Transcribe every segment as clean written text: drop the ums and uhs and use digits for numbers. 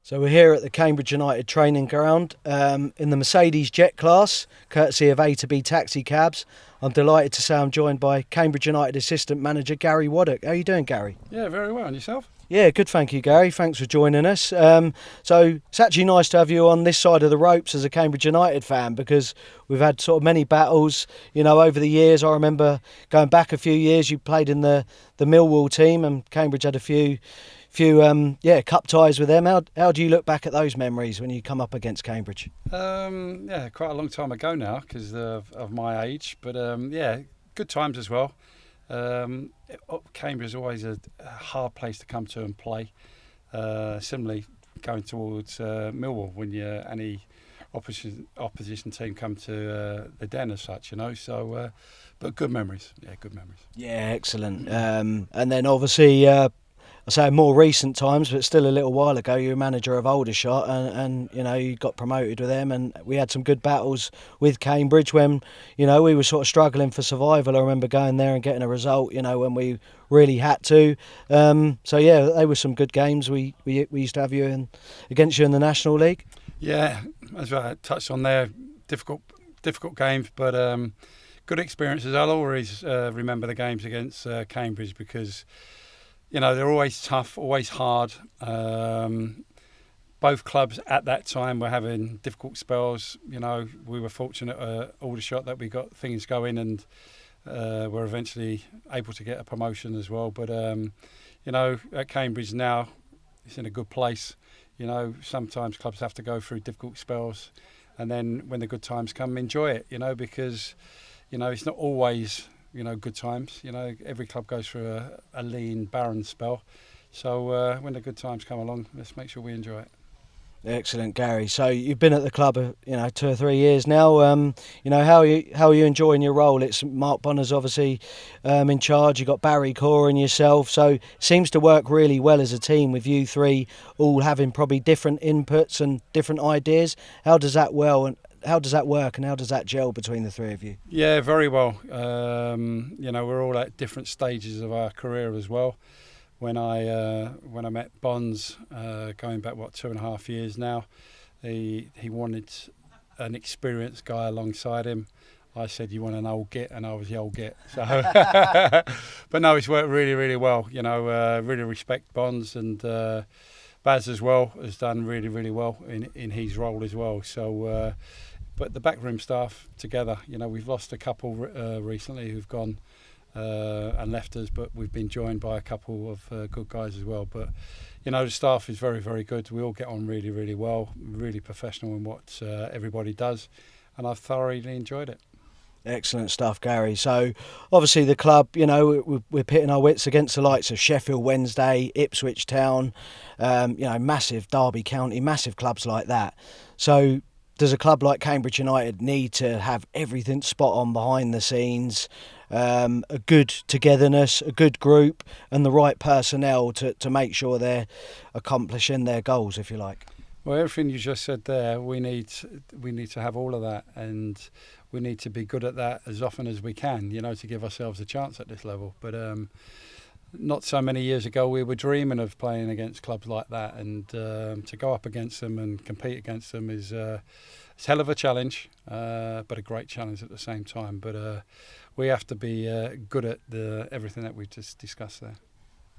So we're here at the Cambridge United training ground in the Mercedes Jet class, courtesy of A2B taxi cabs. I'm delighted to say I'm joined by Cambridge United assistant manager Gary Waddock. How are you doing, Gary? Yeah, very well. And yourself? Yeah, good, thank you, Gary. Thanks for joining us. So it's actually nice to have you on this side of the ropes as a Cambridge United fan, because we've had sort of many battles, over the years. I remember going back a few years, you played in the Millwall team, and Cambridge had a few cup ties with them. How do you look back at those memories when you come up against Cambridge? Yeah, quite a long time ago now because of my age. But yeah, good times as well. Cambridge is always a hard place to come to and play. Similarly, going towards Millwall when any opposition team come to the Den as such, So, but good memories. Yeah, good memories. Yeah, excellent. And then obviously, I say more recent times, but still a little while ago, you were manager of Aldershot, and you got promoted with them, and we had some good battles with Cambridge when we were sort of struggling for survival. I remember going there and getting a result, when we really had to. So yeah, they were some good games. We used to have against you in the National League. Yeah, as I touched on there, difficult games, but good experiences. I'll always remember the games against Cambridge because they're always tough, always hard. Both clubs at that time were having difficult spells. We were fortunate at Aldershot that we got things going and were eventually able to get a promotion as well. But, at Cambridge now, it's in a good place. Sometimes clubs have to go through difficult spells, and then when the good times come, enjoy it, because, it's not always good times. Every club goes through a lean, barren spell. So when the good times come along, let's make sure we enjoy it. Excellent, Gary. So you've been at the club, 2 or 3 years now. How are you enjoying your role? It's Mark Bonner's obviously in charge. You've got Barry Core and yourself. So it seems to work really well as a team with you three all having probably different inputs and different ideas. How does that work and how does that gel between the three of you? Yeah, very well. We're all at different stages of our career as well. When I met Bonds, going back 2.5 years now, he wanted an experienced guy alongside him. I said, "You want an old git," and I was the old git. So, but no, it's worked really, really well. Really respect Bonds, and Baz as well has done really, really well in his role as well. So. But the backroom staff together, we've lost a couple recently who've gone and left us, but we've been joined by a couple of good guys as well. But, the staff is very, very good. We all get on really, really well, really professional in what everybody does, and I've thoroughly enjoyed it. Excellent stuff, Gary. So, obviously the club, we're pitting our wits against the likes of Sheffield Wednesday, Ipswich Town, massive Derby County, massive clubs like that. So, does a club like Cambridge United need to have everything spot on behind the scenes, a good togetherness, a good group, and the right personnel to make sure they're accomplishing their goals, if you like? Well, everything you just said there, we need to have all of that, and we need to be good at that as often as we can, to give ourselves a chance at this level. But not so many years ago, we were dreaming of playing against clubs like that, and to go up against them and compete against them is it's a hell of a challenge, but a great challenge at the same time. But we have to be good at everything that we just discussed there.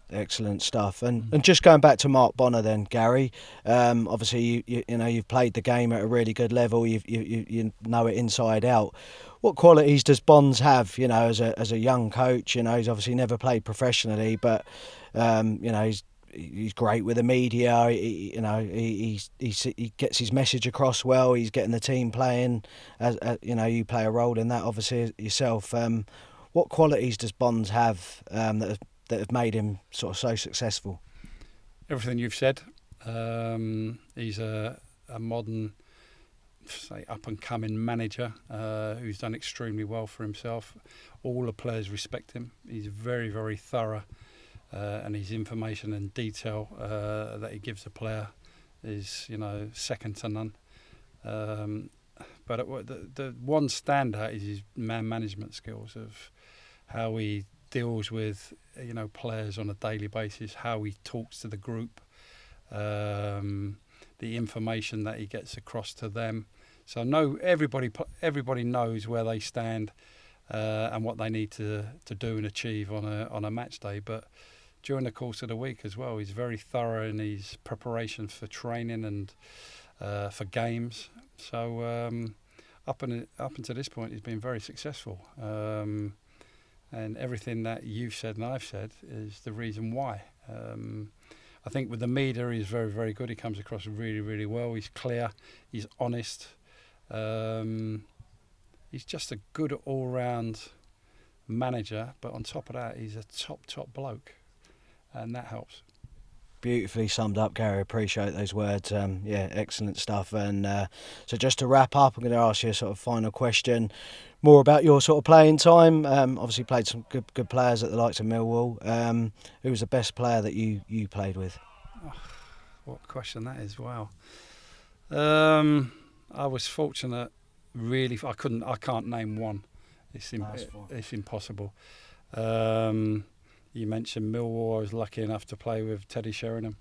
Excellent stuff. And just going back to Mark Bonner then, Gary, obviously you've played the game at a really good level. You know it inside out. What qualities does Bonds have? As a young coach. He's obviously never played professionally, but he's great with the media. He gets his message across well. He's getting the team playing. As you play a role in that, obviously yourself. What qualities does Bonds have that have made him sort of so successful? Everything you've said. He's a modern, say, up-and-coming manager who's done extremely well for himself. All the players respect him. He's very, very thorough, and his information and detail that he gives a player is, second to none. But the one standout is his man management skills, of how he deals with players on a daily basis, how he talks to the group. the information that he gets across to them. So everybody knows where they stand and what they need to do and achieve on a match day. But during the course of the week as well, he's very thorough in his preparation for training and for games. So up until this point, he's been very successful. And everything that you've said and I've said is the reason why. I think with the media, he's very, very good. He comes across really, really well. He's clear. He's honest. He's just a good all-round manager. But on top of that, he's a top bloke. And that helps. Beautifully summed up, Gary. Appreciate those words. Yeah, excellent stuff. And so just to wrap up, I'm going to ask you a sort of final question, more about your sort of playing time. Obviously played some good players at the likes of Millwall. Who was the best player that you played with? Oh, what a question that is! Wow. I was fortunate. Really, I can't name one. It's impossible. You mentioned Millwall. I was lucky enough to play with Teddy Sheringham,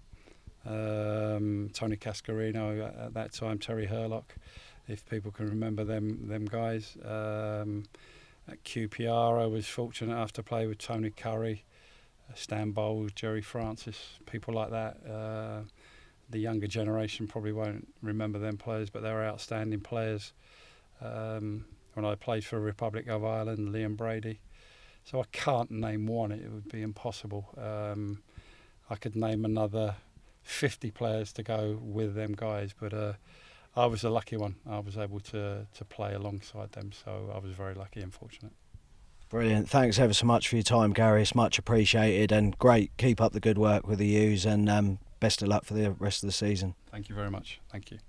Tony Cascarino at that time, Terry Hurlock, if people can remember them guys. At QPR, I was fortunate enough to play with Tony Curry, Stan Bowles, Jerry Francis, people like that. The younger generation probably won't remember them players, but they were outstanding players. When I played for Republic of Ireland, Liam Brady. So I can't name one, it would be impossible. I could name another 50 players to go with them guys, but I was a lucky one. I was able to play alongside them, so I was very lucky and fortunate. Brilliant. Thanks ever so much for your time, Gary. It's much appreciated and great. Keep up the good work with the U's and best of luck for the rest of the season. Thank you very much. Thank you.